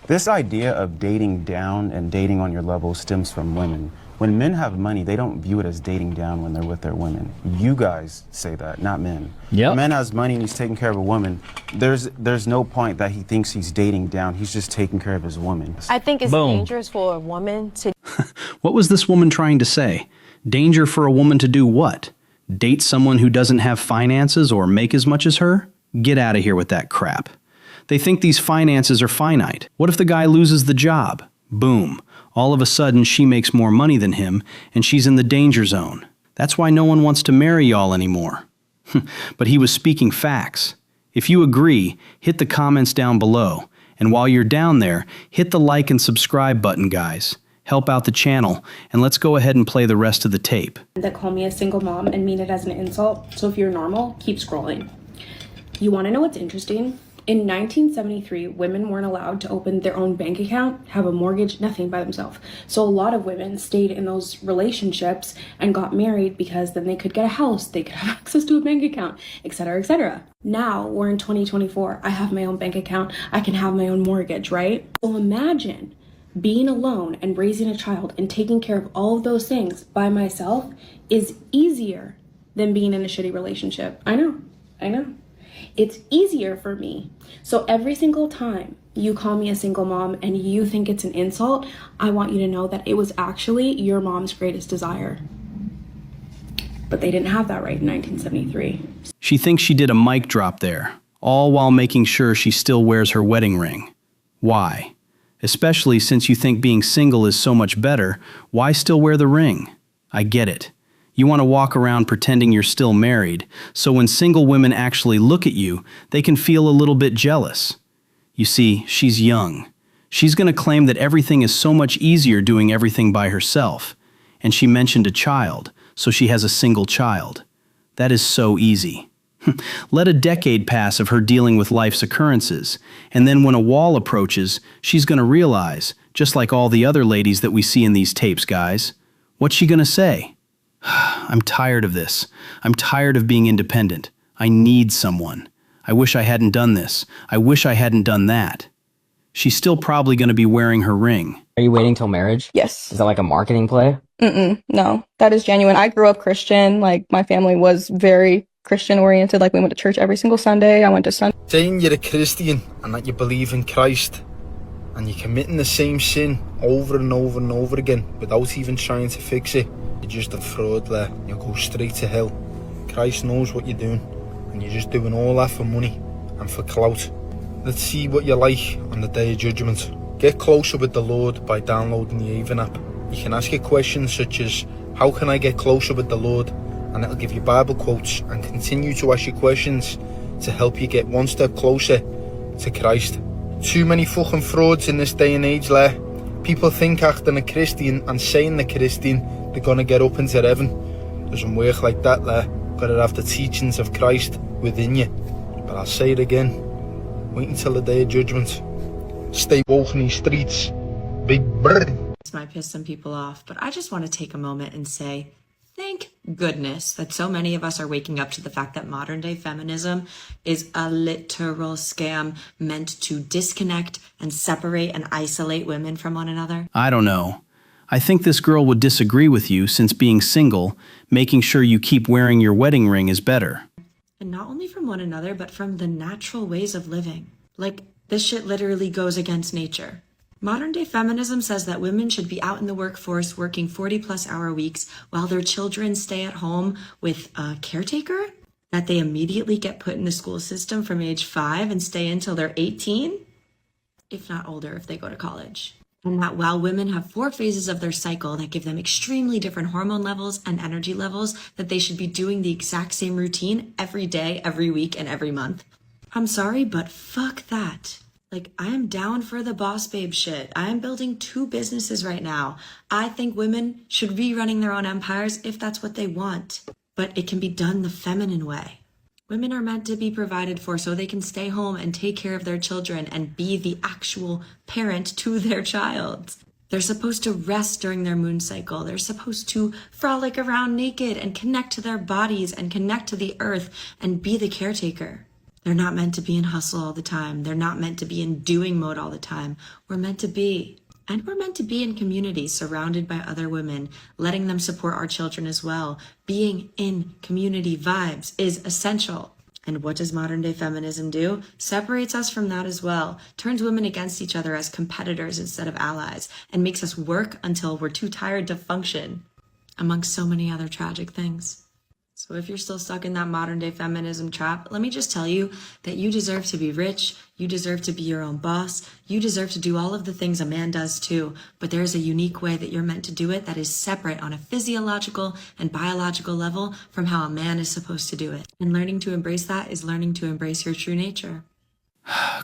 This idea of dating down and dating on your level stems from women. When men have money, they don't view it as dating down when they're with their women. You guys say that, not men. Yep. A man has money and he's taking care of a woman. There's no point that he thinks he's dating down. He's just taking care of his woman. I think it's Boom. dangerous for a woman to What was this woman trying to say? Danger for a woman to do what? Date someone who doesn't have finances or make as much as her? Get out of here with that crap. They think these finances are finite. What if the guy loses the job? Boom. All of a sudden, she makes more money than him, and she's in the danger zone. That's why no one wants to marry y'all anymore. But he was speaking facts. If you agree, hit the comments down below. And while you're down there, hit the like and subscribe button, guys. Help out the channel, and let's go ahead and play the rest of the tape. That call me a single mom and mean it as an insult, so if you're normal, keep scrolling. You want to know what's interesting? In 1973, women weren't allowed to open their own bank account, have a mortgage, nothing by themselves. So a lot of women stayed in those relationships and got married because then they could get a house, they could have access to a bank account, etc., etc. Now we're in 2024. I have my own bank account. I can have my own mortgage, right? So imagine being alone and raising a child and taking care of all of those things by myself is easier than being in a shitty relationship. I know. It's easier for me. So every single time you call me a single mom and you think it's an insult, I want you to know that it was actually your mom's greatest desire. But they didn't have that right in 1973. She thinks she did a mic drop there, all while making sure she still wears her wedding ring. Why? Especially since you think being single is so much better, why still wear the ring? I get it. You want to walk around pretending you're still married, so when single women actually look at you, they can feel a little bit jealous. You see, she's young. She's going to claim that everything is so much easier doing everything by herself. And she mentioned a child, so she has a single child. That is so easy. Let a decade pass of her dealing with life's occurrences, and then when a wall approaches, she's going to realize, just like all the other ladies that we see in these tapes, guys. What's she going to say? I'm tired of this. I'm tired of being independent. I need someone. I wish I hadn't done this. I wish I hadn't done that. She's still probably going to be wearing her ring. Are you waiting till marriage? Yes. Is that like a marketing play? No, that is genuine. I grew up Christian. Like, my family was very Christian oriented. Like, we went to church every single Sunday. I went to Sunday. Saying you're a Christian and that you believe in Christ and you're committing the same sin over and over and over again without even trying to fix it, you're just a fraud there. You'll go straight to hell. Christ knows what you're doing and you're just doing all that for money and for clout. Let's see what you're like on the day of judgment. Get closer with the Lord by downloading the Avon app. You can ask your questions such as, how can I get closer with the Lord? And it'll give you Bible quotes and continue to ask you questions to help you get one step closer to Christ. Too many fucking frauds in this day and age, Lair. People think acting a Christian and saying they're Christian, they're gonna get up into heaven. Doesn't work like that, Lair. Gotta have the teachings of Christ within you. But I'll say it again, wait until the day of judgment. Stay woke in these streets. Big bird. This might piss some people off, but I just want to take a moment and say, thank goodness that so many of us are waking up to the fact that modern day feminism is a literal scam meant to disconnect and separate and isolate women from one another. I don't know. I think this girl would disagree with you since being single, making sure you keep wearing your wedding ring is better. And not only from one another, but from the natural ways of living. Like, this shit literally goes against nature. Modern day feminism says that women should be out in the workforce working 40+ hour weeks while their children stay at home with a caretaker, that they immediately get put in the school system from age 5 and stay until they're 18, if not older if they go to college. And that while women have 4 phases of their cycle that give them extremely different hormone levels and energy levels, that they should be doing the exact same routine every day, every week, and every month. I'm sorry, but fuck that. Like, I am down for the boss babe shit. I am building 2 businesses right now. I think women should be running their own empires if that's what they want. But it can be done the feminine way. Women are meant to be provided for so they can stay home and take care of their children and be the actual parent to their child. They're supposed to rest during their moon cycle. They're supposed to frolic around naked and connect to their bodies and connect to the earth and be the caretaker. They're not meant to be in hustle all the time. They're not meant to be in doing mode all the time. We're meant to be. And we're meant to be in community surrounded by other women, letting them support our children as well. Being in community vibes is essential. And what does modern day feminism do? Separates us from that as well, turns women against each other as competitors instead of allies, and makes us work until we're too tired to function, amongst so many other tragic things. So if you're still stuck in that modern day feminism trap, let me just tell you that you deserve to be rich, you deserve to be your own boss, you deserve to do all of the things a man does too, but there is a unique way that you're meant to do it that is separate on a physiological and biological level from how a man is supposed to do it. And learning to embrace that is learning to embrace your true nature.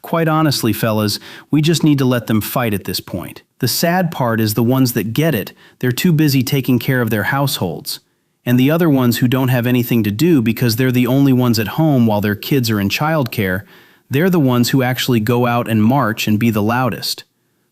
Quite honestly, fellas, we just need to let them fight at this point. The sad part is the ones that get it, they're too busy taking care of their households. And the other ones who don't have anything to do because they're the only ones at home while their kids are in childcare, they're the ones who actually go out and march and be the loudest.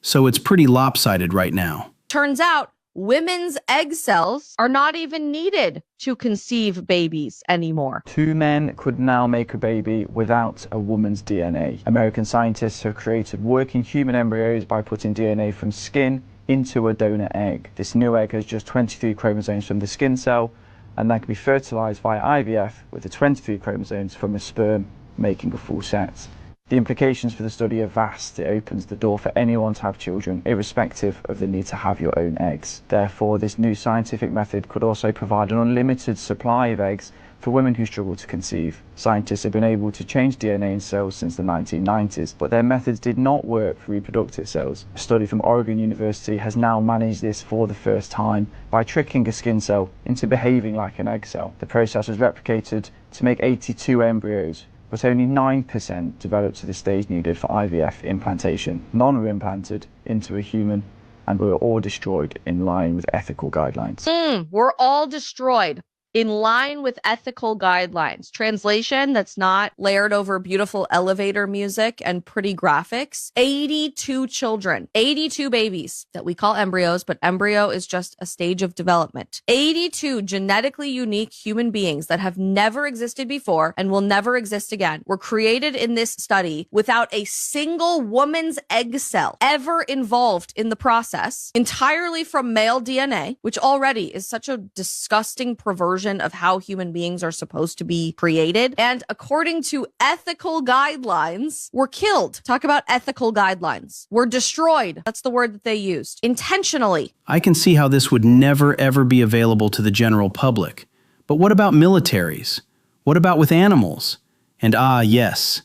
So it's pretty lopsided right now. Turns out women's egg cells are not even needed to conceive babies anymore. 2 men could now make a baby without a woman's DNA. American scientists have created working human embryos by putting DNA from skin into a donor egg. This new egg has just 23 chromosomes from the skin cell, and that can be fertilized via IVF with the 23 chromosomes from a sperm, making a full set. The implications for the study are vast. It opens the door for anyone to have children, irrespective of the need to have your own eggs. Therefore, this new scientific method could also provide an unlimited supply of eggs for women who struggle to conceive. Scientists have been able to change DNA in cells since the 1990s, but their methods did not work for reproductive cells. A study from Oregon University has now managed this for the first time by tricking a skin cell into behaving like an egg cell. The process was replicated to make 82 embryos, but only 9% developed to the stage needed for IVF implantation. None were implanted into a human and were all destroyed in line with ethical guidelines. We're all destroyed in line with ethical guidelines. Translation that's not layered over beautiful elevator music and pretty graphics. 82 children, 82 babies that we call embryos, but embryo is just a stage of development. 82 genetically unique human beings that have never existed before and will never exist again were created in this study without a single woman's egg cell ever involved in the process, entirely from male DNA, which already is such a disgusting perversion of how human beings are supposed to be created. And according to ethical guidelines, were killed. Talk about ethical guidelines. Were destroyed. That's the word that they used. Intentionally. I can see how this would never ever be available to the general public. But what about militaries? What about with animals? And yes.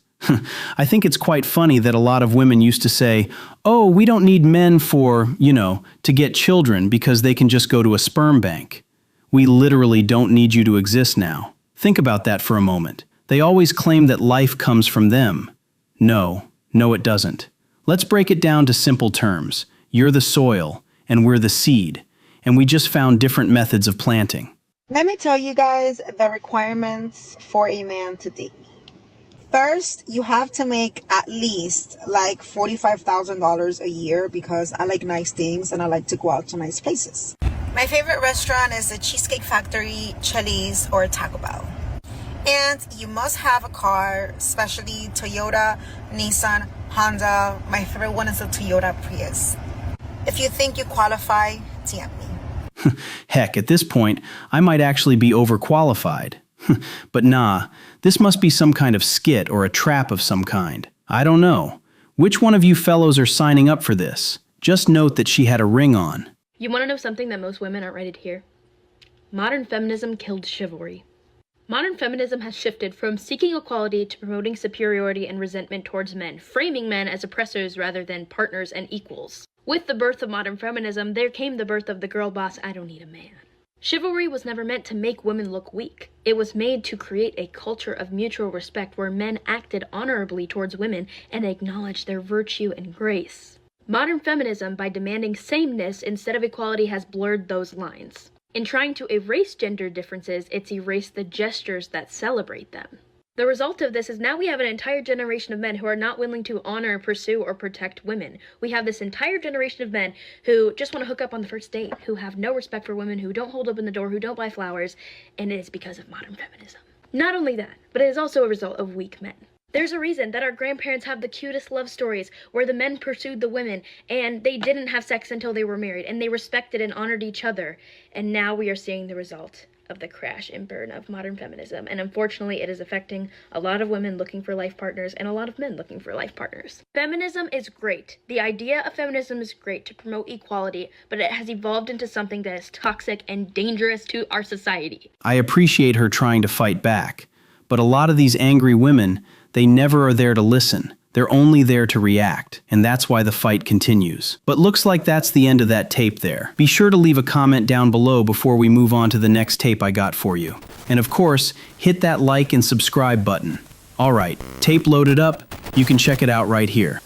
I think it's quite funny that a lot of women used to say, oh, we don't need men for, to get children because they can just go to a sperm bank. We literally don't need you to exist now. Think about that for a moment. They always claim that life comes from them. No, it doesn't. Let's break it down to simple terms. You're the soil, and we're the seed, and we just found different methods of planting. Let me tell you guys the requirements for a man to date me. First, you have to make at least like $45,000 a year because I like nice things and I like to go out to nice places. My favorite restaurant is the Cheesecake Factory, Chili's, or Taco Bell. And you must have a car, especially Toyota, Nissan, Honda. My favorite one is the Toyota Prius. If you think you qualify, DM me. Heck, at this point, I might actually be overqualified. But nah, this must be some kind of skit or a trap of some kind. I don't know. Which one of you fellows are signing up for this? Just note that she had a ring on. You want to know something that most women aren't ready to hear? Modern feminism killed chivalry. Modern feminism has shifted from seeking equality to promoting superiority and resentment towards men, framing men as oppressors rather than partners and equals. With the birth of modern feminism, there came the birth of the girl boss, I don't need a man. Chivalry was never meant to make women look weak. It was made to create a culture of mutual respect where men acted honorably towards women and acknowledged their virtue and grace. Modern feminism, by demanding sameness instead of equality, has blurred those lines. In trying to erase gender differences, it's erased the gestures that celebrate them. The result of this is now we have an entire generation of men who are not willing to honor, pursue, or protect women. We have this entire generation of men who just want to hook up on the first date, who have no respect for women, who don't hold open the door, who don't buy flowers, and it is because of modern feminism. Not only that, but it is also a result of weak men. There's a reason that our grandparents have the cutest love stories where the men pursued the women and they didn't have sex until they were married and they respected and honored each other. And now we are seeing the result of the crash and burn of modern feminism. And unfortunately, it is affecting a lot of women looking for life partners and a lot of men looking for life partners. Feminism is great. The idea of feminism is great to promote equality, but it has evolved into something that is toxic and dangerous to our society. I appreciate her trying to fight back, but a lot of these angry women, they never are there to listen. They're only there to react, and that's why the fight continues. But looks like that's the end of that tape there. Be sure to leave a comment down below before we move on to the next tape I got for you. And of course, hit that like and subscribe button. Alright, tape loaded up, you can check it out right here.